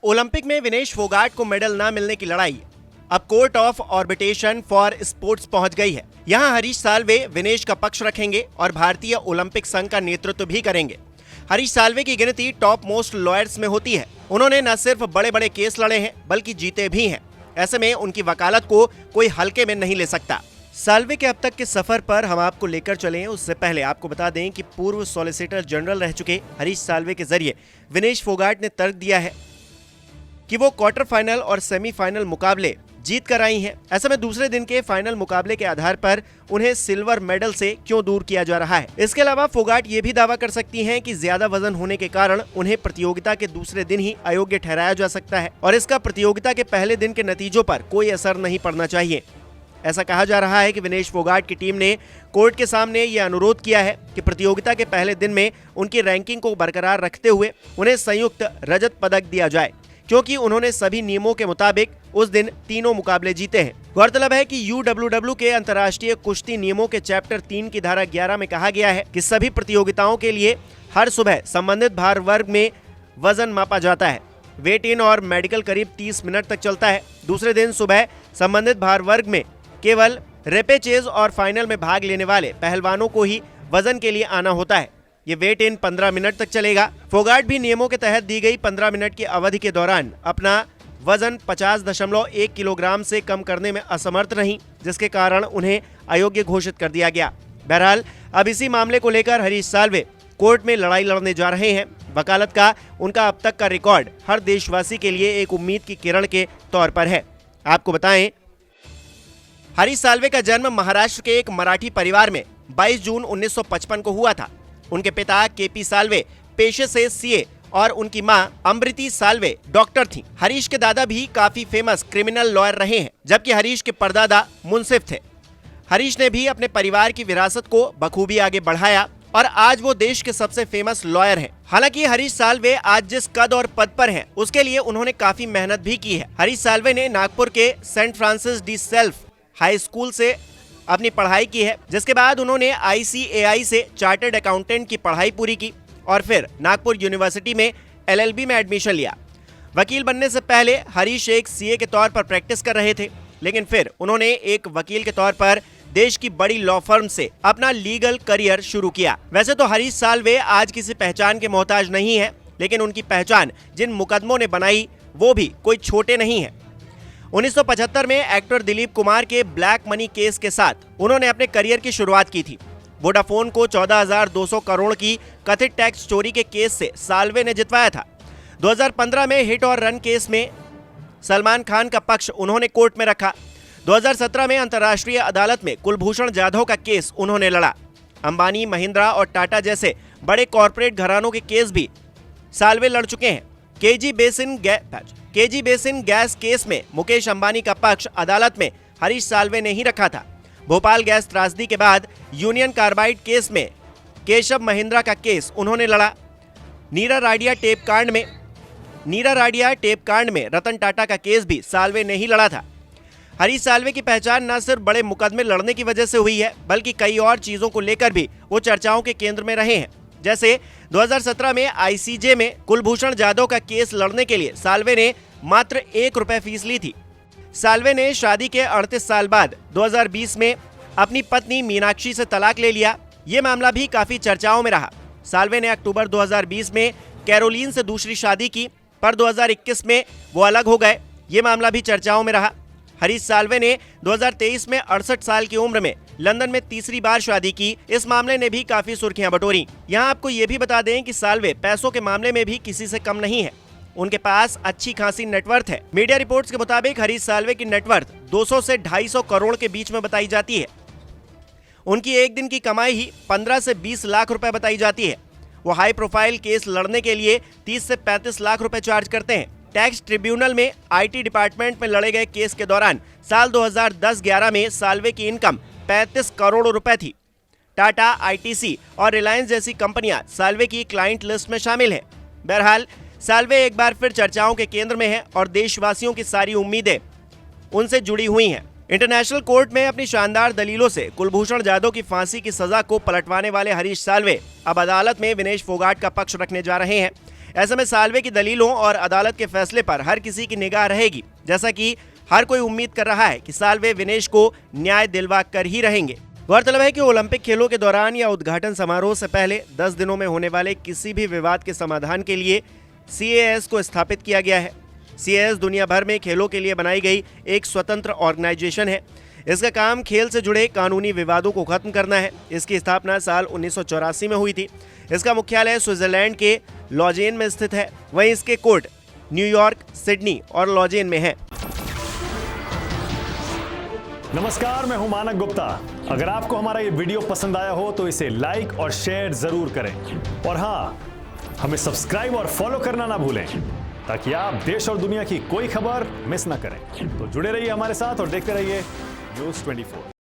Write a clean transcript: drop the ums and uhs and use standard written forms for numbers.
Olympic में विनेश फोगाट को medal न मिलने की लड़ाई अब court of arbitration for sports पहुंच गई है। यहां हरीश साल्वे विनेश का पक्ष रखेंगे और भारतीय ओलंपिक संघ का नेतृत्व भी करेंगे। हरीश साल्वे की गिनती टॉप मोस्ट लॉयर्स में होती है। उन्होंने न सिर्फ बड़े बड़े केस लड़े हैं बल्कि जीते भी हैं। ऐसे में उनकी वकालत को कोई हल्के में नहीं ले सकता। साल्वे के अब तक के सफर पर हम आपको लेकर चले। उससे पहले आपको बता दें कि पूर्व सॉलिसिटर जनरल रह चुके हरीश साल्वे के जरिए विनेश फोगाट ने तर्क दिया है कि वो क्वार्टर फाइनल और सेमीफाइनल मुकाबले जीत कर आई हैं। ऐसे में दूसरे दिन के फाइनल मुकाबले के आधार पर उन्हें सिल्वर मेडल से क्यों दूर किया जा रहा है। इसके अलावा फोगाट ये भी दावा कर सकती हैं कि ज्यादा वजन होने के कारण उन्हें प्रतियोगिता के दूसरे दिन ही अयोग्य ठहराया जा सकता है और इसका प्रतियोगिता के पहले दिन के नतीजों पर कोई असर नहीं पड़ना चाहिए। ऐसा कहा जा रहा है कि विनेश फोगाट की टीम ने कोर्ट के सामने यह अनुरोध किया है कि प्रतियोगिता के पहले दिन में उनकी रैंकिंग को बरकरार रखते हुए उन्हें संयुक्त रजत पदक दिया जाए, क्योंकि उन्होंने सभी नियमों के मुताबिक उस दिन तीनों मुकाबले जीते हैं। गौरतलब है कि UWW के अंतर्राष्ट्रीय कुश्ती नियमों के चैप्टर 3 की धारा 11 में कहा गया है कि सभी प्रतियोगिताओं के लिए हर सुबह संबंधित भार वर्ग में वजन मापा जाता है। वेट इन और मेडिकल करीब 30 मिनट तक चलता है। दूसरे दिन सुबह संबंधित भार वर्ग में केवल रेपेचेज और फाइनल में भाग लेने वाले पहलवानों को ही वजन के लिए आना होता है। ये वेट इन 15 मिनट तक चलेगा। फोगाट भी नियमों के तहत दी गई 15 मिनट की अवधि के दौरान अपना वजन 50.1 किलोग्राम से कम करने में असमर्थ रही, जिसके कारण उन्हें अयोग्य घोषित कर दिया गया। बहरहाल अब इसी मामले को लेकर हरीश साल्वे कोर्ट में लड़ाई लड़ने जा रहे हैं। वकालत का उनका अब तक का रिकॉर्ड हर देशवासी के लिए एक उम्मीद की किरण के तौर पर है। आपको बताएं, हरीश साल्वे का जन्म महाराष्ट्र के एक मराठी परिवार में 22 जून 1955 को हुआ था। उनके पिता केपी साल्वे पेशे से सीए और उनकी मां अमृति साल्वे डॉक्टर थीं। हरीश के दादा भी काफी फेमस क्रिमिनल लॉयर रहे हैं, जबकि हरीश के परदादा मुंसिफ थे। हरीश ने भी अपने परिवार की विरासत को बखूबी आगे बढ़ाया और आज वो देश के सबसे फेमस लॉयर हैं। हालांकि हरीश साल्वे आज जिस कद और पद पर हैं, उसके लिए उन्होंने काफी मेहनत भी की है। हरीश साल्वे ने नागपुर के Saint Francis de Sales high school से अपनी पढ़ाई की है, जिसके बाद उन्होंने ICAI से चार्टर्ड अकाउंटेंट की पढ़ाई पूरी की और फिर नागपुर यूनिवर्सिटी में LLB में एडमिशन लिया। वकील बनने से पहले हरीश एक CA के तौर पर प्रैक्टिस कर रहे थे, लेकिन फिर उन्होंने एक वकील के तौर पर देश की बड़ी लॉ फर्म से अपना लीगल करियर शुरू किया। वैसे तो हरीश साल्वे आज किसी पहचान के मोहताज नहीं है, लेकिन उनकी पहचान जिन मुकदमों ने बनाई वो भी कोई छोटे नहीं है। 1975 में एक्टर दिलीप कुमार के ब्लैक मनी केस के साथ उन्होंने अपने करियर की शुरुआत की थी। वोडाफोन को 14,200 करोड़ की कथित टैक्स चोरी के केस से साल्वे ने जितवाया था। 2015 में हिट और रन केस में सलमान खान का पक्ष उन्होंने कोर्ट में रखा। 2017 में अंतर्राष्ट्रीय अदालत में कुलभूषण जाधव का केस उन्होंने लड़ा। अंबानी, महिंद्रा और टाटा जैसे बड़े कॉरपोरेट घरानों के केस भी साल्वे लड़ चुके हैं। केजी बेसिन गैस केस में मुकेश अंबानी का पक्ष अदालत में हरीश साल्वे ने ही रखा था। भोपाल गैस त्रासदी के बाद यूनियन कार्बाइड केस में केशव महिंद्रा का केस उन्होंने लड़ा। नीरा राडिया टेप कांड में रतन टाटा का केस भी साल्वे ने ही लड़ा था। हरीश साल्वे की पहचान न सिर्फ बड़े मुकदमे लड़ने की वजह से हुई है, बल्कि कई और चीजों को लेकर भी वो चर्चाओं के केंद्र में रहे हैं। जैसे 2017 में ICJ में कुलभूषण जाधव का केस लड़ने के लिए साल्वे ने मात्र 1 रुपए फीस ली थी। साल्वे ने शादी के 38 साल बाद 2020 में अपनी पत्नी मीनाक्षी से तलाक ले लिया। ये मामला भी काफी चर्चाओं में रहा। साल्वे ने अक्टूबर 2020 में कैरोलीन से दूसरी शादी की, पर 2021 में वो अलग हो गए। ये मामला भी चर्चाओं में रहा। हरीश साल्वे ने 2023 में 68 साल की उम्र में लंदन में तीसरी बार शादी की। इस मामले ने भी काफी सुर्खियां बटोरी। यहाँ आपको ये भी बता दें कि साल्वे पैसों के मामले में भी किसी से कम नहीं है। उनके पास अच्छी खासी नेटवर्थ है। मीडिया रिपोर्ट्स के मुताबिक हरीश साल्वे की नेटवर्थ 200 से 250 करोड़ के बीच में बताई जाती है। उनकी एक दिन की कमाई ही 15 से 20 लाख रुपए बताई जाती है। वो हाई प्रोफाइल केस लड़ने के लिए 30 से 35 लाख रुपए चार्ज करते हैं। टैक्स ट्रिब्यूनल में IT डिपार्टमेंट में लड़े गए केस के दौरान साल 2010-11 में साल्वे की इनकम 35 करोड़ रुपए थी। टाटा, ITC और रिलायंस जैसी कंपनियां साल्वे की क्लाइंट लिस्ट में शामिल हैं। बहरहाल साल्वे एक बार फिर चर्चाओं के केंद्र में है और देशवासियों की सारी उम्मीदें उनसे जुड़ी हुई हैं। इंटरनेशनल कोर्ट में अपनी शानदार दलीलों से कुलभूषण जाधव की फांसी की सजा को पलटवाने वाले हरीश साल्वे अब अदालत में विनेश फोगाट का पक्ष रखने जा रहे हैं। ऐसे में साल्वे की दलीलों और अदालत के फैसले पर हर किसी की निगाह रहेगी, जैसा कि हर कोई उम्मीद कर रहा है कि साल्वे विनेश को न्याय दिलवा कर ही रहेंगे। गौरतलब है कि ओलंपिक खेलों के दौरान या उद्घाटन समारोह से पहले 10 दिनों में होने वाले किसी भी विवाद के समाधान के लिए CAS को स्थापित किया गया है। CAS दुनिया भर में खेलों के लिए बनाई गई एक स्वतंत्र ऑर्गेनाइजेशन है। इसका काम खेल से जुड़े कानूनी विवादों को खत्म करना है। इसकी स्थापना साल 1984 में हुई थी। इसका मुख्यालय स्विट्जरलैंड के लॉजेन में स्थित है। वहीं इसके कोर्ट न्यूयॉर्क, सिडनी और लॉजेन में है। नमस्कार, मैं हूं मानक गुप्ता। अगर आपको हमारा ये वीडियो पसंद आया हो तो इसे लाइक और शेयर जरूर करें, और हाँ, हमें सब्सक्राइब और फॉलो करना ना भूलें ताकि आप देश और दुनिया की कोई खबर मिस ना करें। तो जुड़े रहिए हमारे साथ और देखते रहिए News 24।